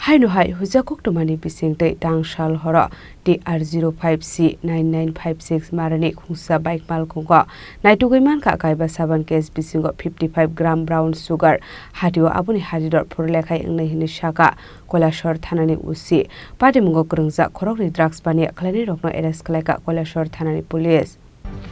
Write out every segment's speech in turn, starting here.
Hai hujakok tumani bisingtei tangsal horo DR05C9956 marani khungsa bike malkungo naitugaiman ka kaiba saban case bisingo 55 gram brown sugar hatio abuni hadidor phurlekhai engnai hini shaka Koilashahar thanani usi patimungo krungja khorokni drugs bani khlani rokno arrest khlaika Koilashahar thanani police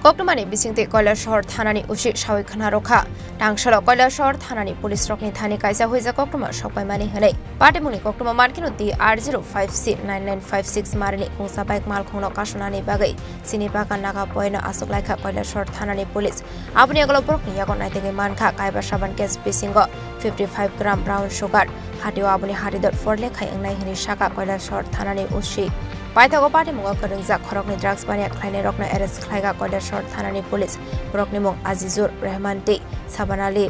Koktumani bisingte Koilashahar thanani usi shawi khana rokha tangsalo Koilashahar thanani police rokni thani kaisa hoija koktuma shokpai mani hale patimuni koktuma markinu DR05C9956 marini khungsa bike mal khungno kasunani bagai sini baka naga poina asuk laika Koilashahar thanani police apni agalo prokni yago naitege mankha kaiba saban case bisingo 55 gram brown sugar hatio abuni haridor forle khai engnai hini shaka Koilashahar thanani usi Paithago party mungo kerengja khorokni drugs bani khlaine rokna arrest khlaiga Koilashahar thanani police borokni mung Azizur Rahman Tei Saban Ali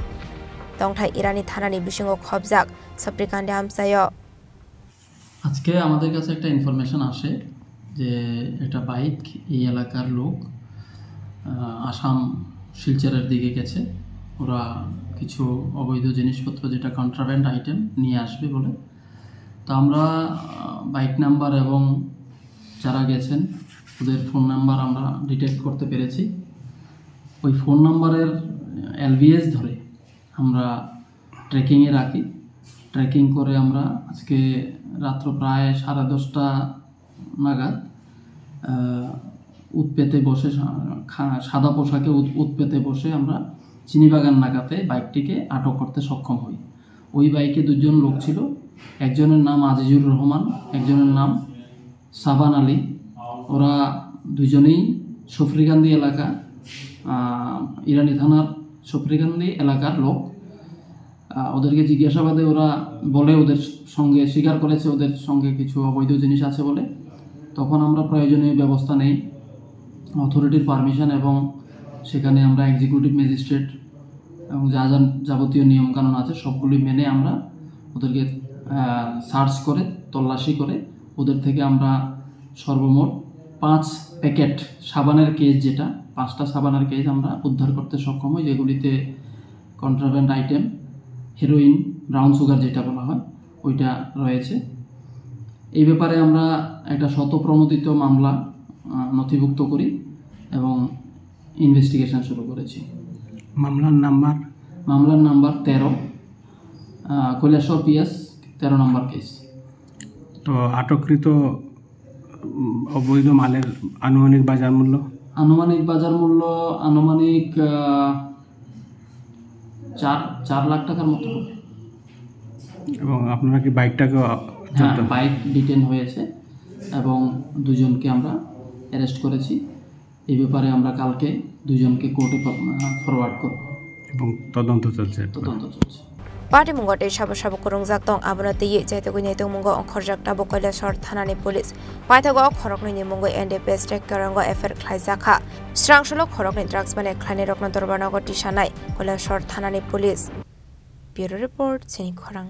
Tongthai Irani thanani bisingo khobjak saprikande amsayo আজকে আমাদের কাছে একটা information আসে যে একটা bike এই এলাকার লোক আসাম শিলচরের দিকে গেছে ওরা কিছু অবৈধ জিনিসপত্র যেটা কন্ট্রাব্যান্ড আইটেম নিয়ে আসবে বলে তো আমরা বাইক নাম্বার এবং যারা গেছেন ওদের ফোন নাম্বার আমরা ডিটেক্ট করতে পেরেছি ওই ফোন নাম্বারের এলভিএস ধরে আমরা ট্র্যাকিংয়ে রাখি ট্র্যাকিং করে আমরা আজকে রাত্র প্রায় 10:30 নাগাদ উৎপেতে বসে সাদা পোশাকে উৎপেতে বসে আমরা চিনিবাগান নাগাতে বাইকটিকে আটক করতে সক্ষম হই ওই বাইকে দুজন লোক ছিল একজনের নাম আজিজুর রহমান একজনের নাম সাবান আলী ওরা দুজনেই সফরিকান্দি এলাকা ইরানি থানার সফরিকান্দি এলাকার লোক ওদেরকে জিজ্ঞাসাবাদে ওরা বলে ওদের সঙ্গে স্বীকার করেছে ওদের সঙ্গে কিছু অবৈধ জিনিস আছে বলে তখন আমরা প্রয়োজনীয় ব্যবস্থা নেই অথরিটির পারমিশন এবং সেখানে আমরা এক্সিকিউটিভ ম্যাজিস্ট্রেট এবং যাবতীয় নিয়মকানুন আছে সবগুলি মেনে আমরা ওদেরকে সার্চ করে তল্লাশি করে ওদের থেকে আমরা সর্বমোট 5 প্যাকেট সাবানের কেস যেটা 5টা সাবানের কেস আমরা উদ্ধার করতে সক্ষম হই যেগুলিতে contraband item heroin brown sugar যেটা বলা হয় ওইটা রয়েছে এই ব্যাপারে আমরা একটা শতপ্রণোদিত মামলা নথিভুক্ত করি এবং ইনভেস্টিগেশন শুরু করেছি মামলার নাম্বার 13 কৈলাসহর পিএস 13 নম্বর কেস তো আটককৃত অবৈধ মালের আনুমানিক বাজার মূল্য আনুমানিক 4 লাখ টাকার মতো হবে এবং আপনারা কি বাইকটাকে বাইক ডিটেন হয়েছে এবং দুজনকে আমরা অ্যারেস্ট করেছি এই ব্যাপারে আমরা কালকে দুজনকে কোর্টে ফরওয়ার্ড করব এবং তদন্ত চলছে Party mungo te shabo kurungjak tong abona te ye jaite goi netung mungo khorjak tabo Koilashahar thanani police paithago khorokni ni mungo NDPS track karango FR khlaijaka srangsholo khorokni drugs bane khlaine rokna dorbanako tisanai Koilashahar thanani police bureau report chini khorang